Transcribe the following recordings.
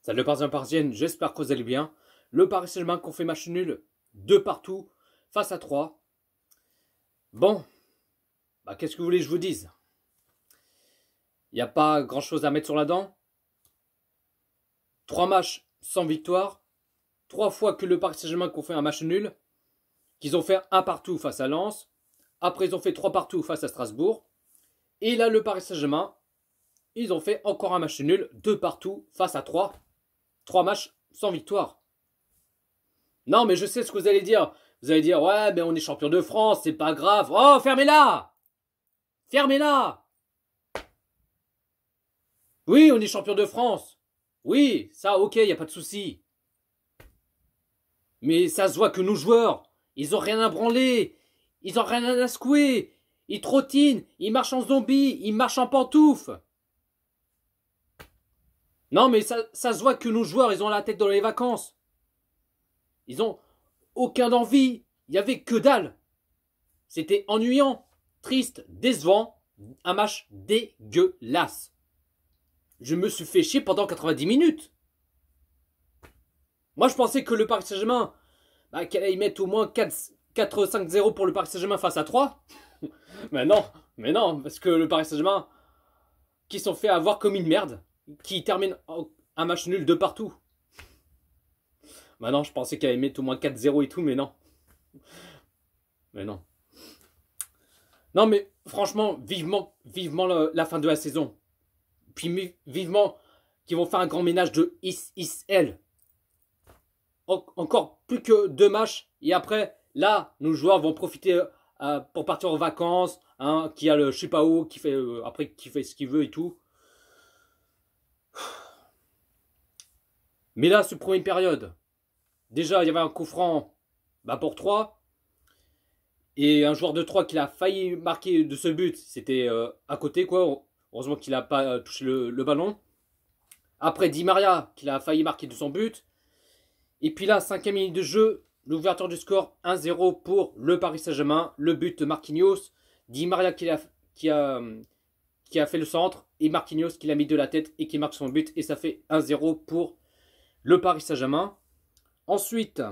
Salut les parisiens parisiennes, j'espère que vous allez bien. Le Paris Saint-Germain qu'on fait match nul de partout face à 3. Bon, qu'est-ce que vous voulez que je vous dise? Il n'y a pas grand-chose à mettre sur la dent. 3 matchs sans victoire. 3 fois que le Paris Saint-Germain qu'on fait un match nul. Qu'ils ont fait un partout face à Lens. Après ils ont fait 3 partout face à Strasbourg. Et là le Paris Saint-Germain, ils ont fait encore un match nul de partout face à 3. 3 matchs sans victoire. Non, mais je sais ce que vous allez dire. Vous allez dire, ouais, mais on est champion de France, c'est pas grave. Oh, fermez-la! Fermez-la! Oui, on est champion de France. Oui, ça, ok, y a pas de souci. Mais ça se voit que nos joueurs, ils ont rien à branler. Ils ont rien à secouer. Ils trottinent, ils marchent en zombie, ils marchent en pantoufles. Non, mais ça se voit que nos joueurs, ils ont la tête dans les vacances. Ils ont aucun envie. Il y avait que dalle. C'était ennuyant, triste, décevant. Un match dégueulasse. Je me suis fait chier pendant 90 minutes. Moi, je pensais que le Paris Saint-Germain, qu'elle allait mettre au moins 4-5-0 pour le Paris Saint-Germain face à 3. Mais non, parce que le Paris Saint-Germain, qui sont fait avoir comme une merde, qui termine un match nul de partout. Non, je pensais qu'elle allait mettre au moins 4-0 et tout, mais non. Mais non. Non, mais franchement, vivement la fin de la saison. Puis vivement qu'ils vont faire un grand ménage de ISL. Encore plus que 2 matchs. Et après, là, nos joueurs vont profiter pour partir en vacances. Hein, qui a le je sais pas où, qui fait après qui fait ce qu'il veut et tout. Mais là, ce première période, déjà, il y avait un coup franc pour 3. Et un joueur de 3 qui a failli marquer de ce but, c'était à côté, quoi. Heureusement qu'il n'a pas touché le ballon. Après, Di Maria, qui a failli marquer de son but. Et puis là, 5e minute de jeu, l'ouverture du score 1-0 pour le Paris Saint-Germain. Le but de Marquinhos. Di Maria qui a fait le centre. Et Marquinhos qui l'a mis de la tête et qui marque son but. Et ça fait 1-0 pour le Paris Saint-Germain. Ensuite,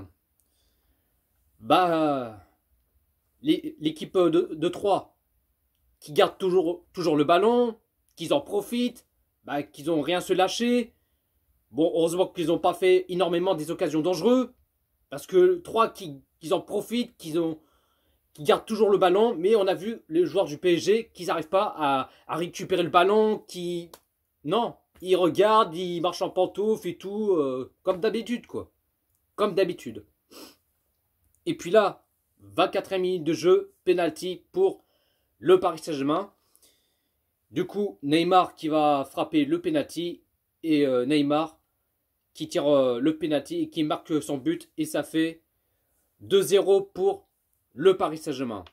l'équipe de 3 qui garde toujours le ballon, qu'ils en profitent, qu'ils n'ont rien se lâcher. Bon, heureusement qu'ils n'ont pas fait énormément des occasions dangereuses, parce que 3 qui en profitent, qui gardent toujours le ballon, mais on a vu les joueurs du PSG qu'ils n'arrivent pas à récupérer le ballon, non, ils regardent, ils marchent en pantoufles et tout, comme d'habitude, quoi. Comme d'habitude. Et puis là, 24e minute de jeu, penalty pour le Paris Saint-Germain. Du coup, Neymar qui va frapper le penalty et Neymar qui tire le penalty et qui marque son but et ça fait 2-0 pour le Paris Saint-Germain.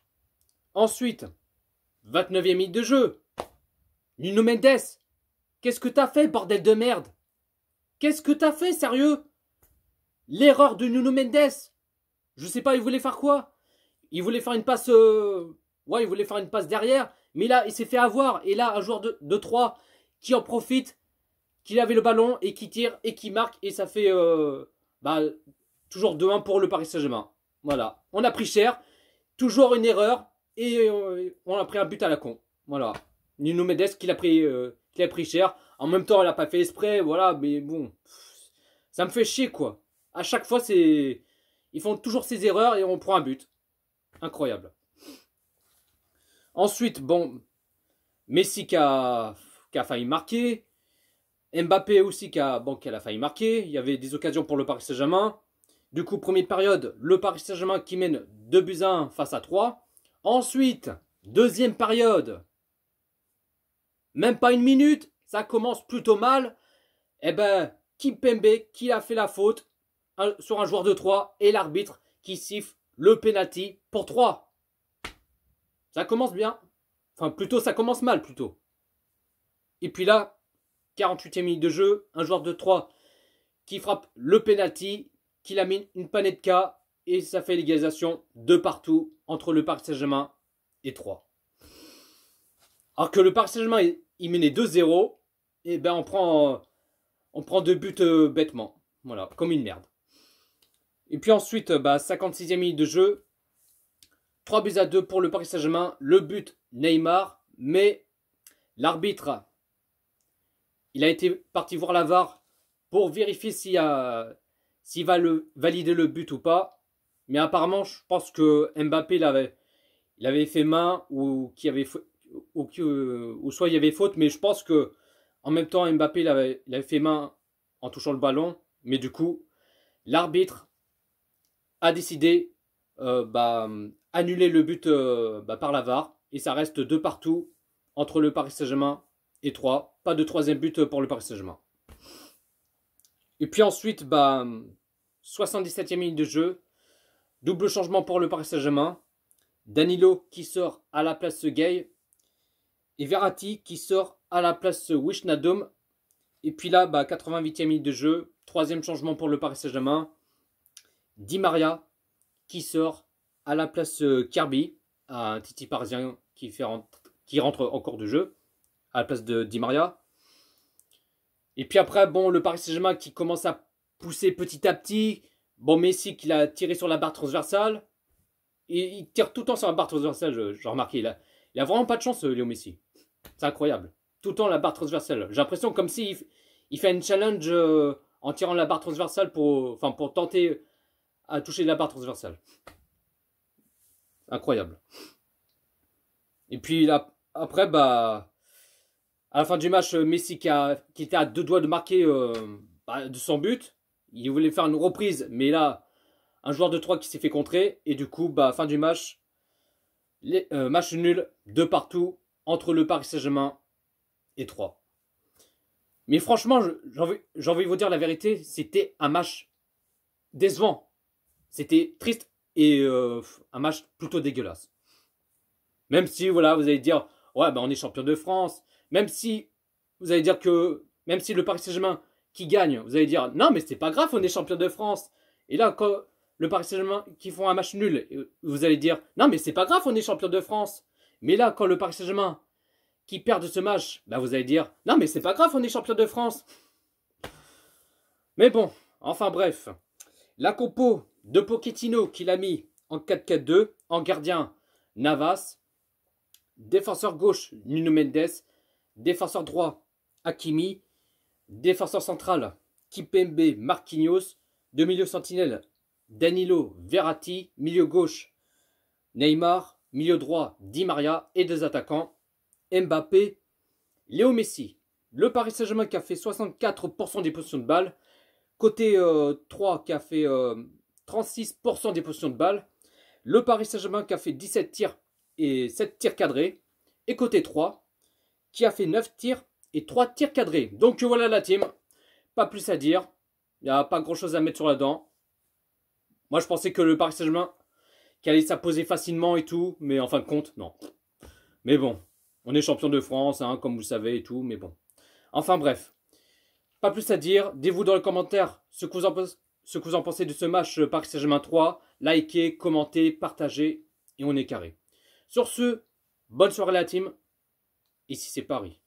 Ensuite, 29e minute de jeu. Nuno Mendes, qu'est-ce que t'as fait, bordel de merde? Qu'est-ce que t'as fait, sérieux? L'erreur de Nuno Mendes. Je sais pas, il voulait faire quoi? Il voulait faire une passe... Ouais, il voulait faire une passe derrière. Mais là, il s'est fait avoir. Et là, un joueur de 3 qui en profite, qui avait le ballon et qui tire et qui marque. Et ça fait toujours 2-1 pour le Paris Saint-Germain. Voilà. On a pris cher. Toujours une erreur. Et on a pris un but à la con. Voilà. Nuno Mendes qui l'a pris cher. En même temps, elle n'a pas fait exprès. Voilà. Mais bon. Ça me fait chier, quoi. À chaque fois, ils font toujours ces erreurs et on prend un but. Incroyable. Ensuite, Messi qui a failli marquer. Mbappé aussi qui a failli marquer. Il y avait des occasions pour le Paris Saint-Germain. Du coup, première période, le Paris Saint-Germain qui mène 2-1 face à 3. Ensuite, deuxième période, même pas une minute, ça commence plutôt mal. Kimpembe qui a fait la faute sur un joueur de 3 et l'arbitre qui siffle le penalty pour 3. Ça commence bien. Enfin, plutôt, ça commence mal, plutôt. Et puis là, 48e minute de jeu, un joueur de 3 qui frappe le penalty, qui a mis une panetka, et ça fait l'égalisation de partout entre le Paris Saint-Germain et 3. Alors que le Paris Saint-Germain, il menait 2-0, et on prend On prend 2 buts bêtement. Voilà, comme une merde. Et puis ensuite, 56e minute de jeu. 3-2 pour le Paris Saint-Germain. Le but Neymar. Mais l'arbitre, il a été parti voir la VAR pour vérifier s'il va valider le but ou pas. Mais apparemment, je pense que Mbappé il avait fait main ou soit il y avait faute. Mais je pense que en même temps, Mbappé il avait fait main en touchant le ballon. Mais du coup, l'arbitre a décidé annuler le but par la VAR. Et ça reste 2 partout entre le Paris Saint-Germain et 3. Pas de 3e but pour le Paris Saint-Germain. Et puis ensuite, 77e minute de jeu. Double changement pour le Paris Saint-Germain. Danilo qui sort à la place Gay. Et Verratti qui sort à la place Wijnaldum. Et puis là, 88e minute de jeu. 3e changement pour le Paris Saint-Germain. Di Maria qui sort à la place Kirby. Un Titi parisien qui rentre en cours de jeu. À la place de Di Maria. Et puis après, le Paris Saint-Germain qui commence à pousser petit à petit. Messi qui l'a tiré sur la barre transversale. Et il tire tout le temps sur la barre transversale, j'ai remarqué. Il a vraiment pas de chance, Léo Messi. C'est incroyable. Tout le temps la barre transversale. J'ai l'impression comme s'il fait une challenge en tirant la barre transversale pour tenter à toucher la barre transversale. Incroyable. Et puis là, après, à la fin du match, Messi qui était à 2 doigts de marquer de son but. Il voulait faire une reprise, mais là, un joueur de 3 qui s'est fait contrer. Et du coup, fin du match, match nul, 2 partout, entre le Paris Saint-Germain et 3. Mais franchement, j'ai envie de vous dire la vérité, c'était un match décevant. C'était triste et un match plutôt dégueulasse. Même si, voilà, vous allez dire, ouais, on est champion de France. Même si, vous allez dire que, même si le Paris Saint-Germain qui gagne, vous allez dire, non, mais c'est pas grave, on est champion de France. Et là, quand le Paris Saint-Germain qui font un match nul, vous allez dire, non, mais c'est pas grave, on est champion de France. Mais là, quand le Paris Saint-Germain qui perd de ce match, vous allez dire, non, mais c'est pas grave, on est champion de France. Mais bon, enfin bref. La compo de Pochettino qu'il a mis en 4-4-2, en gardien Navas, défenseur gauche Nuno Mendes, défenseur droit Hakimi, défenseur central Kimpembe Marquinhos, de milieu sentinelle Danilo Verratti, milieu gauche Neymar, milieu droit Di Maria et 2 attaquants Mbappé, Léo Messi. Le Paris Saint-Germain qui a fait 64% des possessions de balles. Côté 3 qui a fait 36% des possessions de balles. Le Paris Saint-Germain qui a fait 17 tirs et 7 tirs cadrés. Et côté 3 qui a fait 9 tirs et 3 tirs cadrés. Donc voilà la team. Pas plus à dire. Il n'y a pas grand chose à mettre sur la dent. Moi je pensais que le Paris Saint-Germain qui allait s'imposer facilement et tout. Mais en fin de compte, non. Mais bon, on est champion de France, comme vous le savez et tout. Mais bon. Enfin bref. Pas plus à dire. Dites-vous dans les commentaires ce que vous en pensez de ce match Paris Saint-Germain 3. Likez, commentez, partagez et on est carré. Sur ce, bonne soirée la team. Ici c'est Paris.